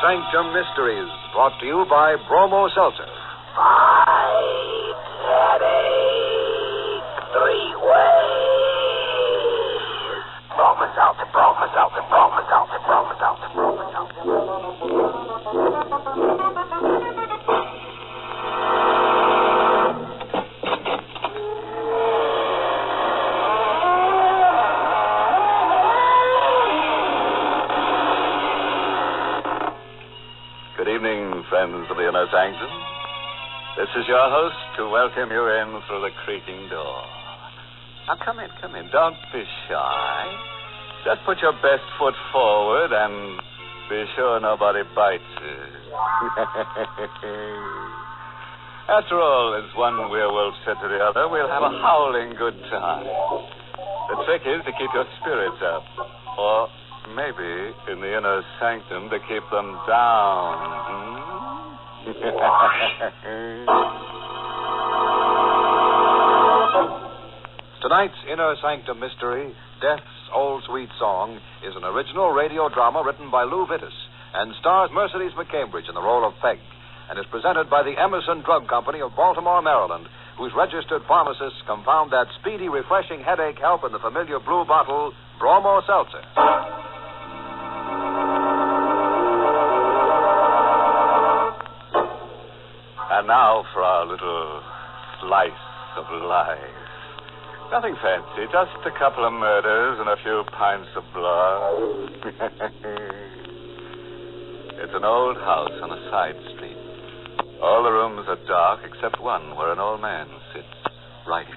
Sanctum Mysteries, brought to you by Bromo Seltzer. Fight, headache, 3 ways. Bromo Seltzer, Bromo Seltzer, Bromo Seltzer, Bromo Seltzer, Bromo Seltzer. Good evening, friends of the Inner Sanctum. This is your host to welcome you in through the creaking door. Now, come in. Don't be shy. Just put your best foot forward and be sure nobody bites you. After all, as one werewolf said to the other, we'll have a howling good time. The trick is to keep your spirits up. Or maybe, in the inner sanctum, to keep them down. Tonight's Inner Sanctum Mystery, Death's Old Sweet Song, is an original radio drama written by Lou Vittis and stars Mercedes McCambridge in the role of Peg, and is presented by the Emerson Drug Company of Baltimore, Maryland, whose registered pharmacists compound that speedy, refreshing headache help in the familiar blue bottle, Bromo Seltzer. And now for our little slice of life. Nothing fancy, just a couple of murders and a few pints of blood. It's an old house on a side street. All the rooms are dark except one where an old man sits writing.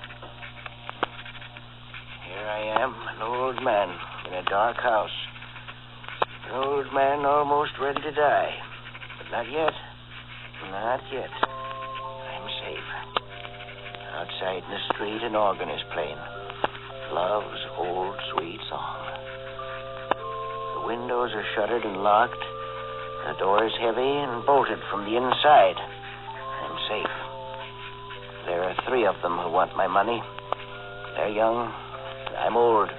Here I am, an old man in a dark house. An old man almost ready to die. But not yet. Not yet. I'm safe. Outside in the street, an organ is playing. Love's old sweet song. The windows are shuttered and locked. The door is heavy and bolted from the inside. I'm safe. There are 3 of them who want my money. They're young. I'm old.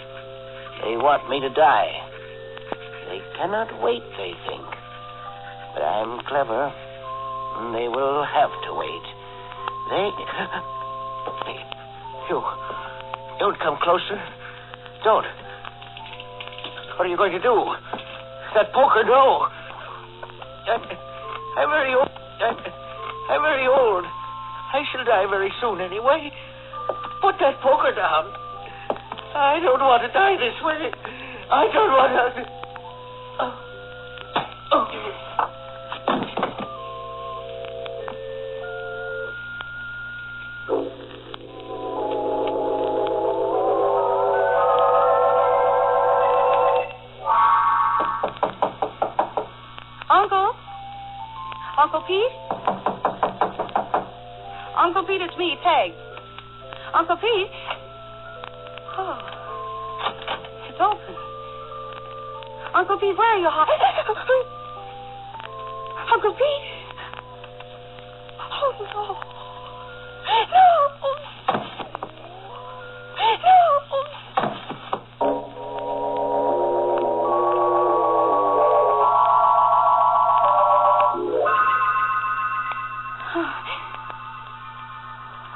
They want me to die. They cannot wait, they think. But I'm clever. And they will have to wait. You don't come closer. Don't. What are you going to do? That poker, no. I'm very old. I'm very old. I shall die very soon anyway. Put that poker down. I don't want to die this way. I don't want to... Oh. Uncle Pete? Uncle Pete, it's me, Peg. Uncle Pete? Oh, it's open. Uncle Pete, where are you? Uncle Pete? Oh, no. No.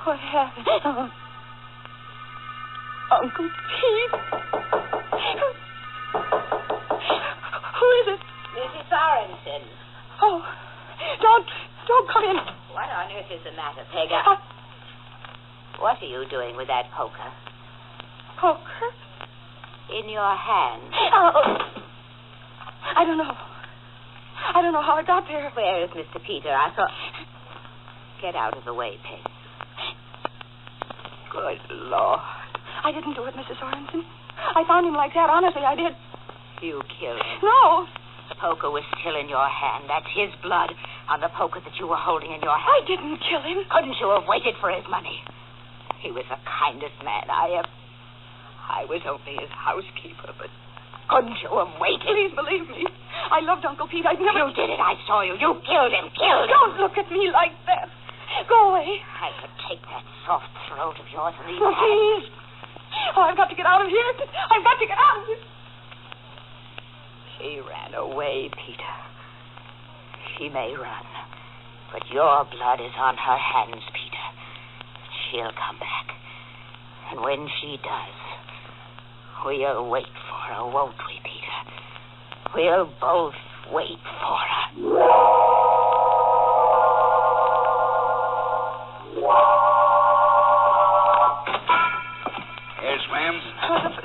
What happened? Uncle Pete? Who is it? Mrs. Sorensen. Oh, don't come in. What on earth is the matter, Peggy? What are you doing with that poker? Poker? In your hand. Oh, I don't know. I don't know how it got there. Where is Mr. Peter? I saw... Get out of the way, Peg. Good Lord. I didn't do it, Mrs. Sorensen. I found him like that. Honestly, I did. You killed him. No. The poker was still in your hand. That's his blood on the poker that you were holding in your hand. I didn't kill him. Couldn't you have waited for his money? He was the kindest man I was only his housekeeper, but couldn't you have waited? Please believe me. I loved Uncle Pete. I'd never... You did it. I saw you. You killed him. Don't look at me like that. Go away. I could take that soft throat of yours and these hands. Please. Oh, I've got to get out of here. I've got to get out of here. She ran away, Peter. She may run, but your blood is on her hands, Peter. She'll come back. And when she does, we'll wait for her, won't we, Peter? We'll both wait for her. Yes, ma'am?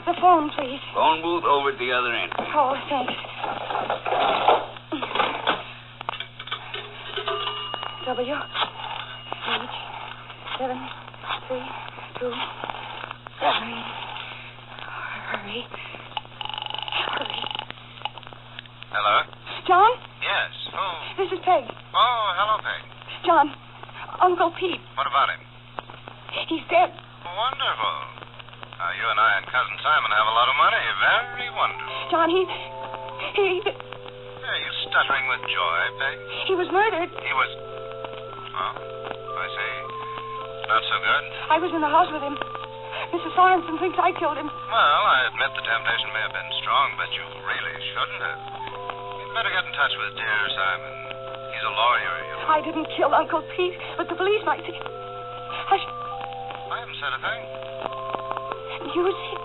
The phone, please. Phone booth over at the other end. Oh, thanks. W. H. 7 3 2 7. Hurry. Hello? John? Yes. Who? This is Peg. Oh, hello, Peg. John, Uncle Pete. What about him? He's dead. Wonderful. Now, you and I and Cousin Simon have a lot of money. Very wonderful. John, he... Are you stuttering with joy, Peg? He was murdered. He was... Oh, I see. Not so good. I was in the house with him. Mrs. Sorensen thinks I killed him. Well, I admit the temptation may have been strong, but you really shouldn't have. You'd better get in touch with dear Simon. He's a lawyer, you know. I didn't kill Uncle Pete, but the police might think... I haven't said a thing. You see...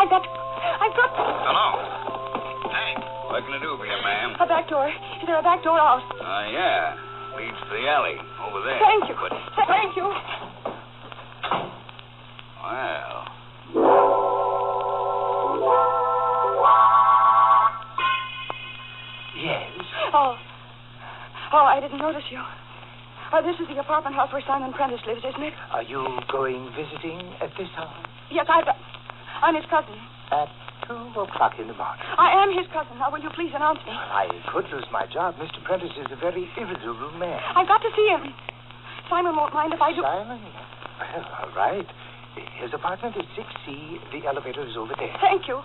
I've got... Hello. Hey, what can I do for you, ma'am? A back door. Is there a back door out? Yeah. Leads to the alley over there. Thank you. But, Thank you. well... Yes? Oh, I didn't notice you. This is the apartment house where Simon Prentice lives, isn't it? Are you going visiting at this hour? Yes, I'm his cousin. At 2 o'clock in the morning. I am his cousin. Now, will you please announce me? I could lose my job. Mr. Prentice is a very irritable man. I've got to see him. Simon won't mind if I do. Simon? Well, all right. His apartment is 6C. The elevator is over there. Thank you.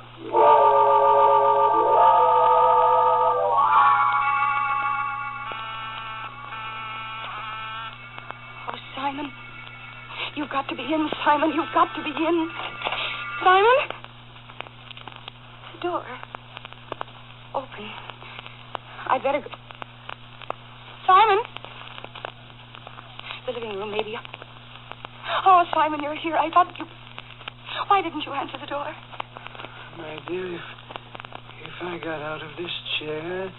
Oh, Simon. You've got to be in, Simon. You've got to be in. Simon? The door. Open. I'd better go. Simon? The living room, maybe. Oh, Simon, you're here. I thought you... Why didn't you answer the door? My dear, if I got out of this chair,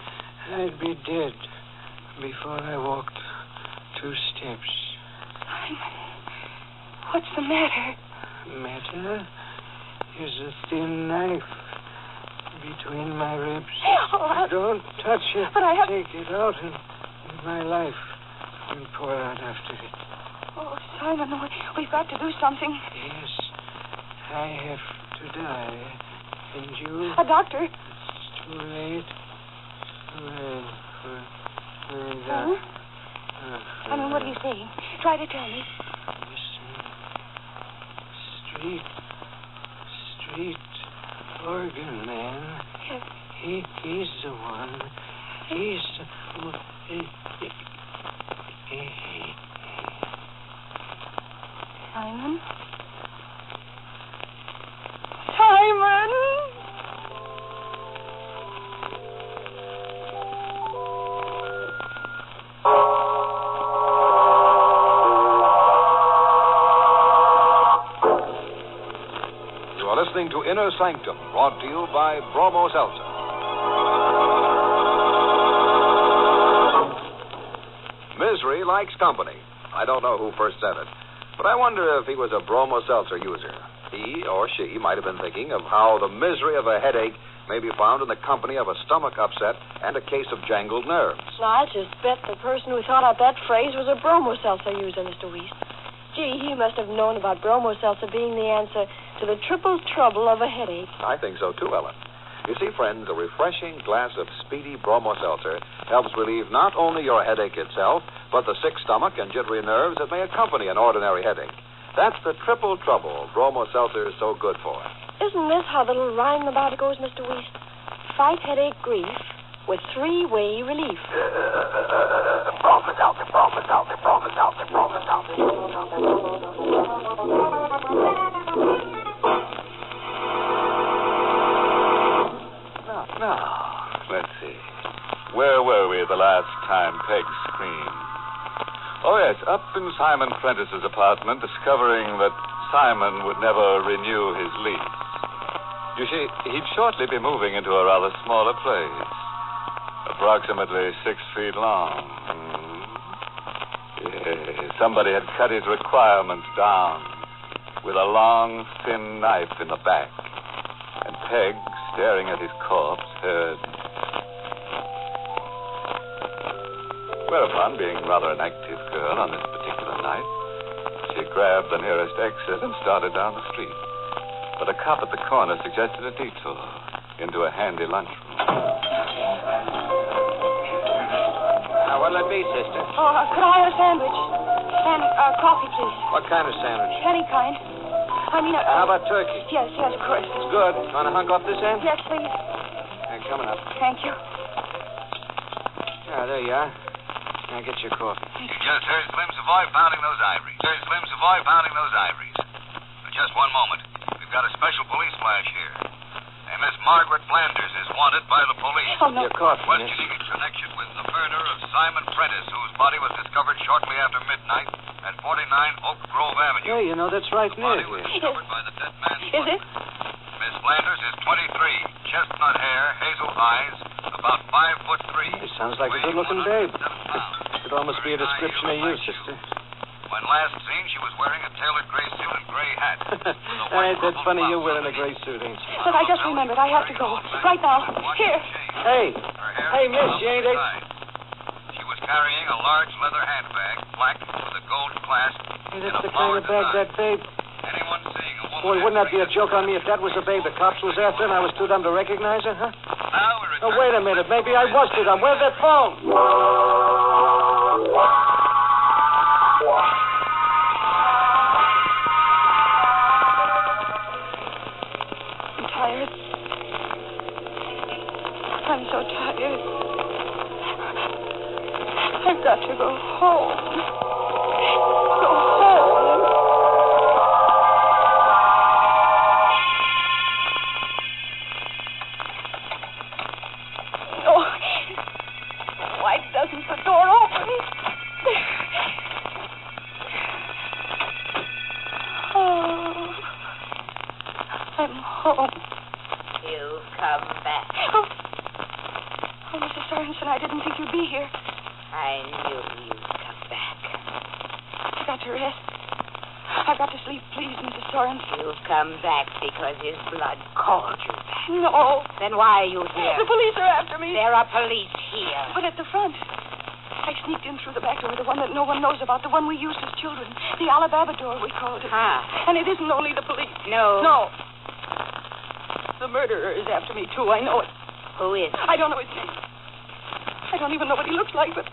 I'd be dead before I walked 2 steps. Simon, what's the matter? Matter is a thin knife between my ribs. Oh, Don't touch it. But I have... Take it out in my life and pour out after it. Oh, Simon, we've got to do something. Yes, I have to die. And you... A doctor. It's too late. Huh? I mean, what are you saying? Try to tell me. Listen. Street organ man. Yes. He's the one. He's the... Simon? Simon! You are listening to Inner Sanctum, brought to you by Bromo Seltzer. Misery likes company. I don't know who first said it, but I wonder if he was a Bromo Seltzer user. He or she might have been thinking of how the misery of a headache may be found in the company of a stomach upset and a case of jangled nerves. Now, I just bet the person who thought out that phrase was a Bromo Seltzer user, Mr. Weiss. Gee, he must have known about Bromo Seltzer being the answer to the triple trouble of a headache. I think so, too, Ellen. You see, friends, a refreshing glass of speedy Bromo Seltzer helps relieve not only your headache itself, but the sick stomach and jittery nerves that may accompany an ordinary headache. That's the triple trouble Bromo Seltzer is so good for. Isn't this how the little rhyme about it goes, Mr. Weiss? Fight headache grief with 3-way relief. Bromo Seltzer, Bromo Seltzer, Bromo Seltzer, Bromo Seltzer. Now, let's see. Where were we the last Oh, yes, up in Simon Prentice's apartment, discovering that Simon would never renew his lease. You see, he'd shortly be moving into a rather smaller place, approximately 6 feet long. Yes, somebody had cut his requirements down with a long, thin knife in the back. And Peg, staring at his corpse, heard. Whereupon, being rather an active girl on this particular night, she grabbed the nearest exit and started down the street. But a cop at the corner suggested a detour into a handy lunchroom. Now, what'll it be, sister? Oh, could I have a sandwich? And coffee, please. What kind of sandwich? Any kind. I mean, How about turkey? Yes, of course. It's good. Want to hunk off this end? Yes, please. Hey, coming up. Thank you. Ah, there you are. Now get your coffee. Just heard Slim Savoy pounding those ivories. Just one moment. We've got a special police flash here. And Miss Margaret Flanders is wanted by the police. Oh, no. Your coffee, miss. Questioning in connection with the murder of Simon Prentice, whose body was discovered shortly after midnight at 49 Oak Grove Avenue. Hey, you know, that's right The near body was here. discovered by the dead man's Is it? Miss Flanders is 23, chestnut hair, hazel eyes, about 5'3". It sounds like a weighing good-looking babe. 107 pounds. Could almost be a Very description of ideal you, black sister. shoes. When last seen, she was wearing a tailored gray suit and gray hat. Ain't that funny, you're wearing a gray suit, ain't you? Look, I just remembered. I have to go. Right now. Here. Hey, hey, miss, you ain't... She was carrying a large leather handbag, black, with a gold clasp. Hey, that's the kind of bag that babe... Anyone seeing a woman... Boy, wouldn't that be a joke on me if that was the babe the cops was after and I was too dumb to recognize her, huh? Now we're Oh, wait a minute. Maybe I was too dumb. Where's that phone? I'm tired. I'm so tired. I've got to go home. Go home. Oh, why doesn't the door open? Oh, I'm home. You've come back. Oh, Mrs. Sorensen, I didn't think you'd be here. I knew you'd come back. I got to rest. I got to sleep, please, Mrs. Sorensen. You've come back because his blood called you back. No. Then why are you here? The police are after me. There are police here. But at the front. I sneaked in through the back door, the one that no one knows about, the one we used as children. The Alabama door, we called it. Huh. And it isn't only the police. No. No. The murderer is after me, too. I know it. Who is? I don't know his name. I don't even know what he looks like, but...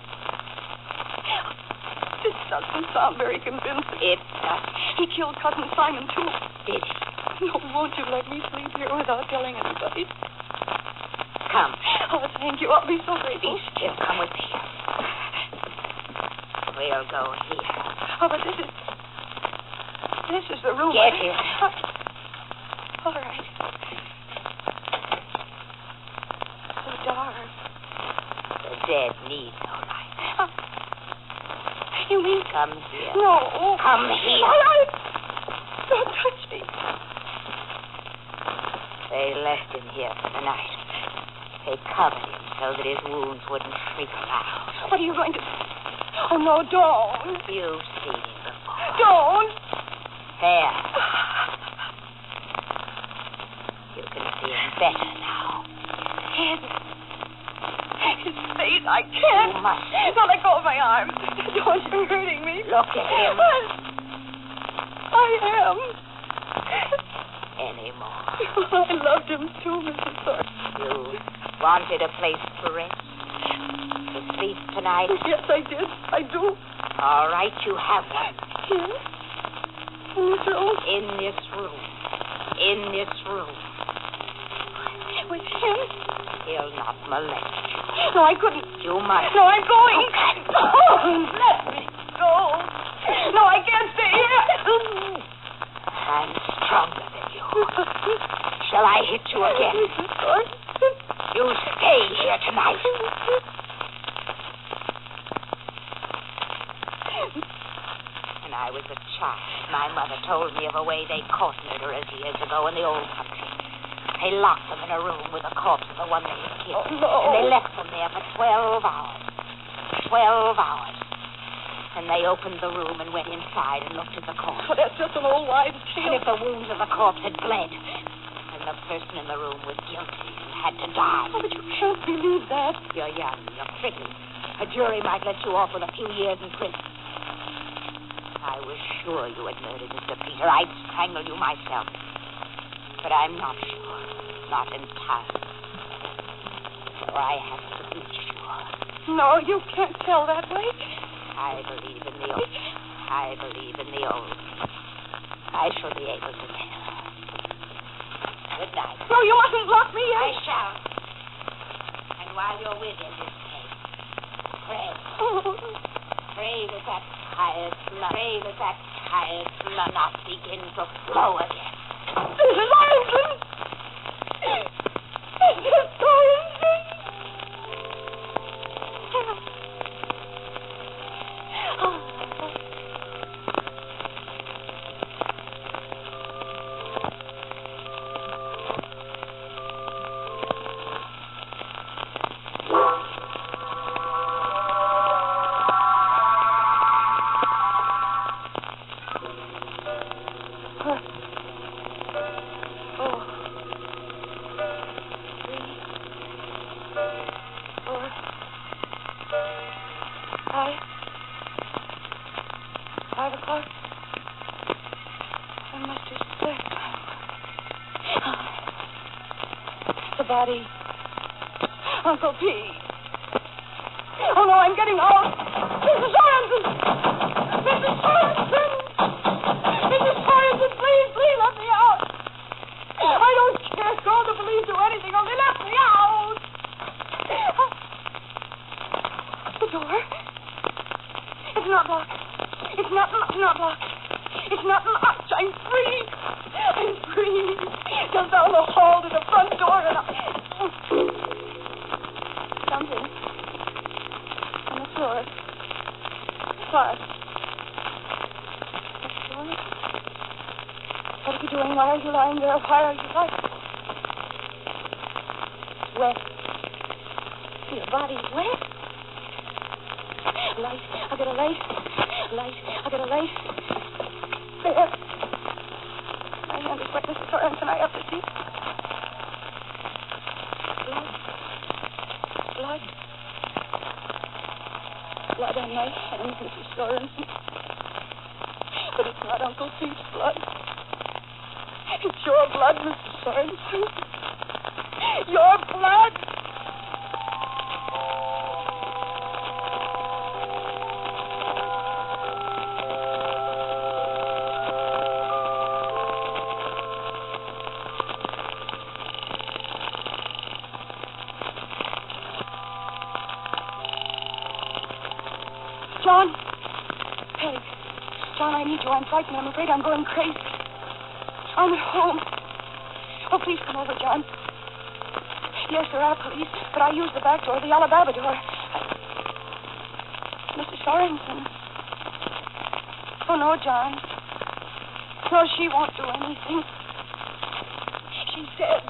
This doesn't sound very convincing. It does. He killed Cousin Simon, too. Did he? No, won't you let me sleep here without telling anybody? Come. Oh, thank you. I'll be so Be grateful. still. Come with me. We'll go here. Oh, but this is the room. Get in. All right. So dark. The dead need no light. You mean... Come here. No. Come here. All right. Don't touch me. They left him here for the night. They covered him so that his wounds wouldn't shriek loud. What are you going to... Oh, no, don't. You've seen him before. Don't. There. You can see him better now. Head. His face, I can't. You must. No, let go of my arms. Don't, you're hurting me. Look at him. I am. Anymore. I loved him too, Mrs. Thorpe. You wanted a place to rest? To sleep tonight? Yes, I did. I do. All right, you have one. Here? In this room? In this room. In this room. With him? He'll not molest you. No, I couldn't. You must. No, I'm going. Oh, Let me go. No, I can't stay here. I'm stronger than you. Shall I hit you again? You stay here tonight. When I was a child, my mother told me of a way they caught murderers years ago in the old country. They locked them in a room with the corpse of the one they had killed. Oh, no. And they left them there for 12 hours. 12 hours. And they opened the room and went inside and looked at the corpse. Oh, that's just an old wives' And tale. if the wounds of the corpse had bled, then the person in the room was guilty and had to die. Oh, but you can't believe that. You're young. You're pretty. A jury might let you off with a few years in prison. I was sure you had murdered Mr. Peter. I'd strangle you myself. But I'm not sure. Not entirely. For I have to be sure. No, you can't tell that way. I believe in the old. I believe in the old. I shall be able to tell. Good night. No, you mustn't lock me in. I shall. And while you're within this case, pray. Pray that that tired blood, not begin to flow again. Mrs. Ironson! Mrs. Ironson! Body. Uncle P. Oh, no, I'm getting out. Mrs. Sorensen! Mrs. Sorensen! Mrs. Sorensen, please let me out. I don't care. Call the police or anything. Only let me out. The door. It's not locked. It's not locked. It's not locked. I'm free. I'm free. Just down the hall to the front door and something on the floor. What? What are you doing? Why are you lying there? Why are you lying? Wet. Your body's wet. Light. I'll get a light. I'll get a light. There. My hand is wet, Mrs. Sorensen. I have to see. Blood on my hands, Mrs. Sorensen. But it's not Uncle Pete's blood. It's your blood, Mrs. Sorensen. Your blood. John! Peg! John, I need you. I'm frightened. I'm afraid I'm going crazy. I'm at home. Oh, please come over, John. Yes, there are police, but I use the back door, the Alabama door. Mrs. Sorensen. Oh, no, John. No, she won't do anything. She's dead.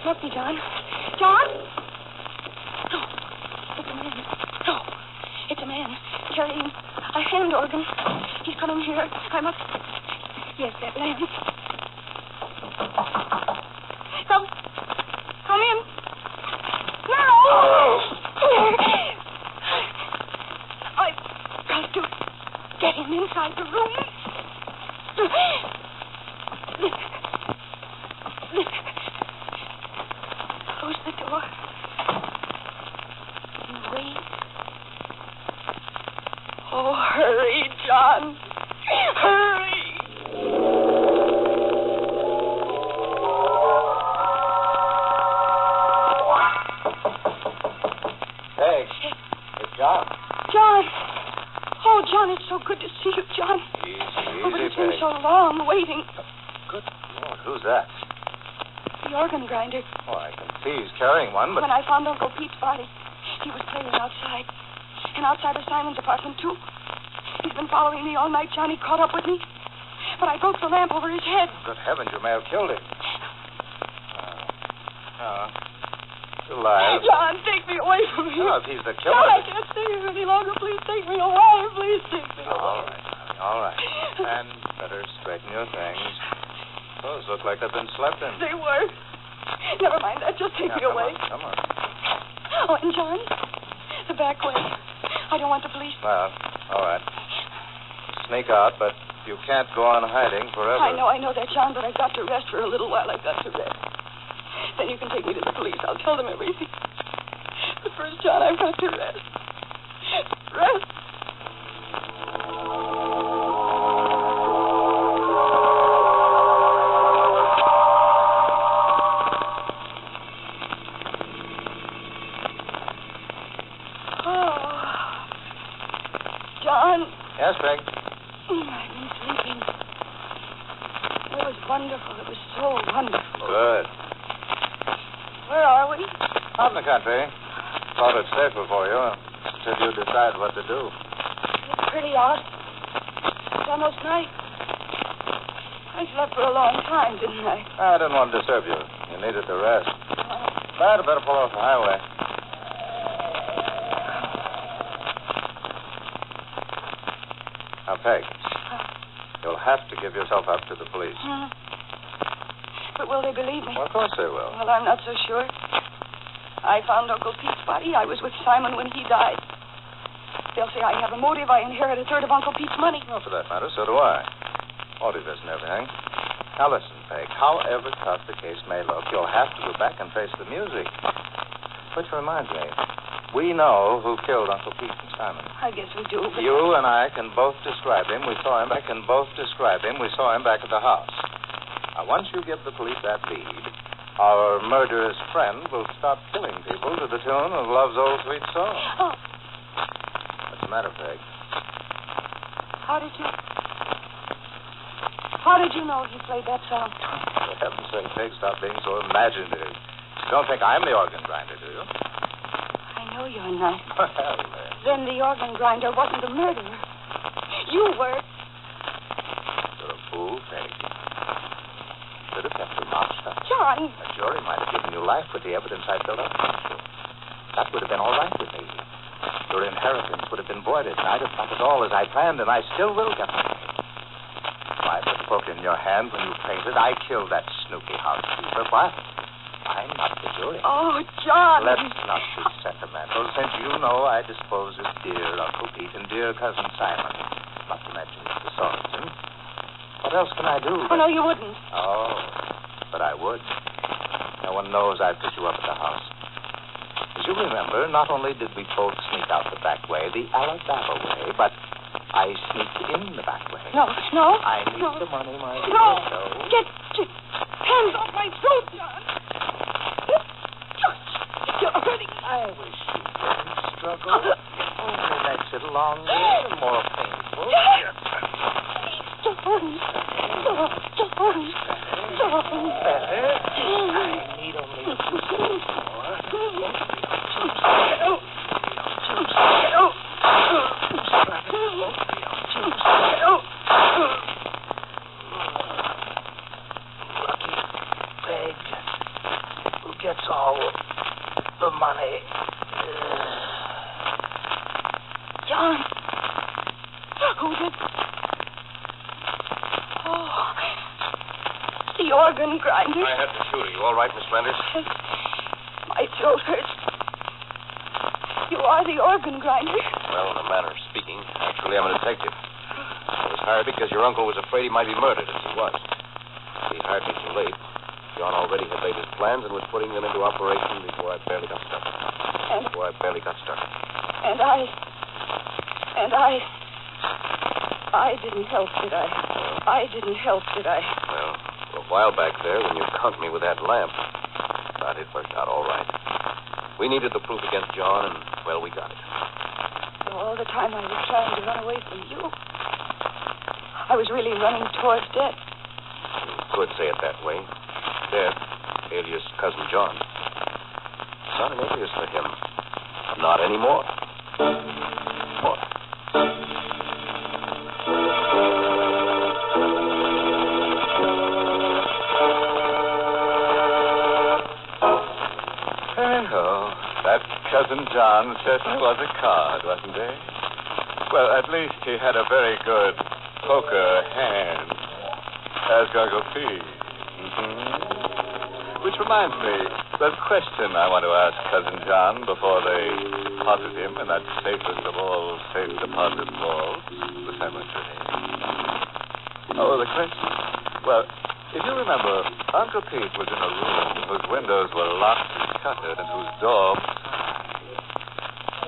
Look me, John. John? No. It's a man. No. It's a man carrying a hand organ. He's coming here. I must... Yes, that lamp. Come in. No! I've got to get him inside the room. Close the door. And wait. Oh, hurry, John. Hurry. Hey, it's John. John. Oh, John, it's so good to see you, John. Easy, Oh, but it's been been so long waiting. Good Lord, who's that? The organ grinder. Oh, I can see he's carrying one, but... When I found Uncle Pete's body, he was playing outside. And outside of Simon's apartment, too. He's been following me all night, John. He caught up with me. But I broke the lamp over his head. Good heavens, you may have killed him. Still alive. John, take me away from here. No, if he's the killer... John, I can't stay here any longer. Please take me away. Please take me away. All right, honey, all right. And better straighten your things. Those look like they've been slept in. They were. Never mind that. Just take me away. Come on. Oh, and John, the back way. I don't want the police. Well, all right. Sneak out, but you can't go on hiding forever. I know that, John, but I've got to rest for a little while. I've got to rest. Then you can take me to the police. I'll tell them everything. But first, John, I've got to rest. Rest. Yes, Peg? I've been sleeping. It was wonderful. It was so wonderful. Good. Where are we? Out in the country. Thought it's safer for you until you decide what to do. It's pretty out. It's almost night. I slept for a long time, didn't I? I didn't want to disturb you. You needed to rest. But I better pull off the highway. Now, Peg, you'll have to give yourself up to the police. But will they believe me? Well, of course they will. Well, I'm not so sure. I found Uncle Pete's body. I was with Simon when he died. They'll say I have a motive. I inherit a third of Uncle Pete's money. Well, for that matter, so do I. Motive isn't everything. Now, listen, Peg. However tough the case may look, you'll have to go back and face the music. Which reminds me, we know who killed Uncle Pete and Simon. I guess we do. But... You and I can both describe him. We saw him. I can both describe him. We saw him back at the house. Now, once you give the police that lead, our murderous friend will stop killing people to the tune of Love's Old Sweet Song. Oh. What's the matter, Peg? How did you know he played that song? For heaven's sake, Peg, stop being so imaginative. You don't think I'm the organ grinder, do you? I know you're not. Well, Then the organ grinder wasn't a murderer. You were. you're a fool, Peg. Should have kept your mouth shut. John. A jury might have given you life with the evidence I built up against you. That would have been all right with me. Your inheritance would have been voided, and I'd have got it all as I planned, and I still will get it. I put the book in your hand when you fainted. I killed that snoopy housekeeper. What? I'm not the jury. Oh, John. Let's not be sentimental, since you know I dispose of dear Uncle Pete and dear Cousin Simon. Not to mention Mr. Sorensen. What else can I do? Oh, no, you wouldn't. Oh, but I would. No one knows I put you up at the house. As you remember, not only did we both sneak out the back way, the Alabama way, but I sneaked in the back way. No. I need the money, my dear. No. Get hands off my throat, John. You're hurting. I wish you didn't struggle. It only makes it longer and more painful. John. Better. I need only a few seconds more. Lucky Peg, who gets all the money. John. Who's it? Oh, the organ grinder. I had to shoot her. You all right, Miss Flanders? My throat hurts. You are the organ grinder. Well, in a manner of speaking, actually, I'm a detective. I was hired because your uncle was afraid he might be murdered, as he was. He hired me too late. John already had laid his plans and was putting them into operation before I barely got started. And I didn't help, did I? I didn't help, did I? Well, for a while back there, when you conked me with that lamp, but it worked out all right. We needed the proof against John, and, well, we got it. All the time I was trying to run away from you. I was really running towards death. You could say it that way. Death, alias Cousin John. It's not an alias for him. Not anymore. Oh, that Cousin John certainly was a card, wasn't he? Well, at least he had a very good poker hand. Ask Uncle Pete. Which reminds me, there's a question I want to ask Cousin John before they deposit him in that safest of all safe deposit vaults, the cemetery. Oh, the question? Well, if you remember, Uncle Pete was in a room whose windows were locked and shuttered and whose door was signed.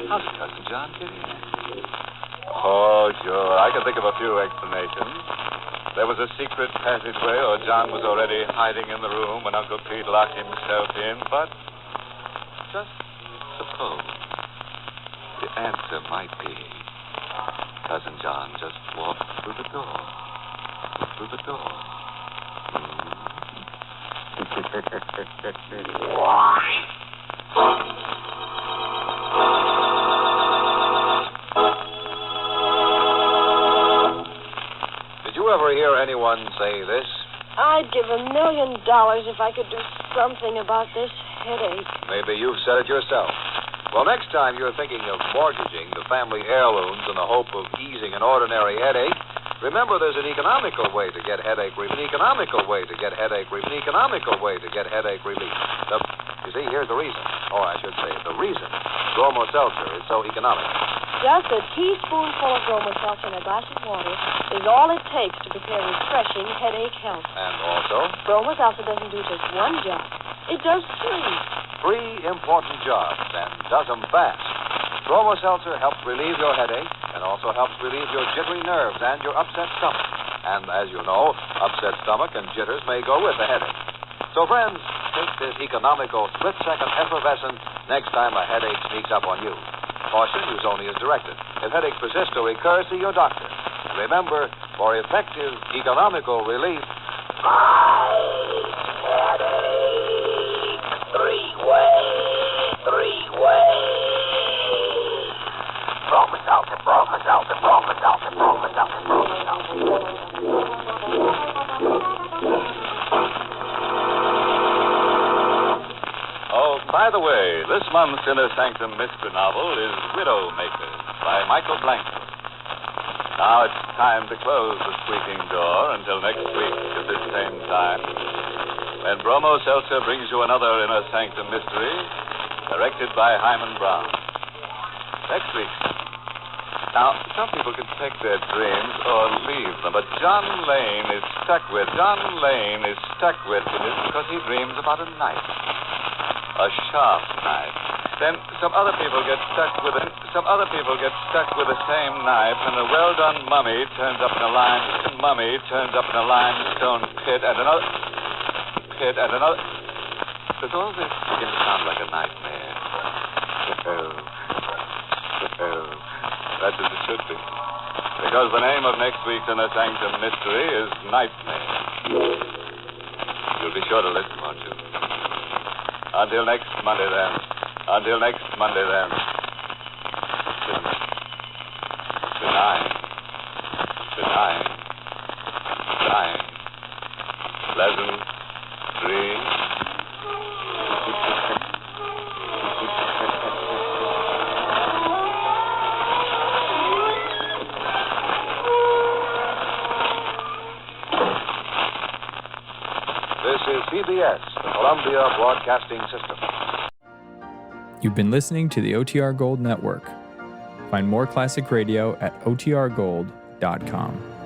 How did Cousin John get in? Oh, sure. I can think of a few explanations. There was a secret passageway, or John was already hiding in the room when Uncle Pete locked himself in. But just suppose the answer might be Cousin John just walked through the door. Through the door. Did you ever hear anyone say this? I'd give $1 million if I could do something about this headache. Maybe you've said it yourself. Well, next time you're thinking of mortgaging the family heirlooms in the hope of easing an ordinary headache, remember there's an economical way to get headache relief. An economical way to get headache relief. An economical way to get headache relief. You see, here's the reason. Or I should say, the reason Bromo Seltzer is so economical. Just a teaspoonful of Bromo Seltzer in a glass of water is all it takes to prepare refreshing headache help. And also, Bromo Seltzer doesn't do just one job. It does three. 3 important jobs, and does them fast. Bromo Seltzer helps relieve your headache and also helps relieve your jittery nerves and your upset stomach. And as you know, upset stomach and jitters may go with a headache. So, friends, take this economical split-second effervescent next time a headache sneaks up on you. Caution, use only as directed. If headache persists or recurs, see your doctor. And remember, for effective economical relief, Three-way. Bromo Seltzer. Oh, by the way, this month's Inner Sanctum Mystery novel is Widowmakers by Michael Blanchard. Now it's time to close the squeaking door until next week at this same time, when Bromo Seltzer brings you another Inner Sanctum Mystery, directed by Hyman Brown. Next week. Now, some people can take their dreams or leave them, but John Lane is stuck with it because he dreams about a knife. A sharp knife. Then some other people get stuck with the same knife, and a well-done mummy turns up in a limestone pit, and another. Does all this begin to sound like a nightmare? That's as it should be. Because the name of next week's Inner Sanctum Mystery is Nightmare. You'll be sure to listen, won't you? Until next Monday, then. Good night. Pleasant dreams. this is CBS, the Columbia Broadcasting System. You've been listening to the OTR Gold Network. Find more classic radio at otrgold.com.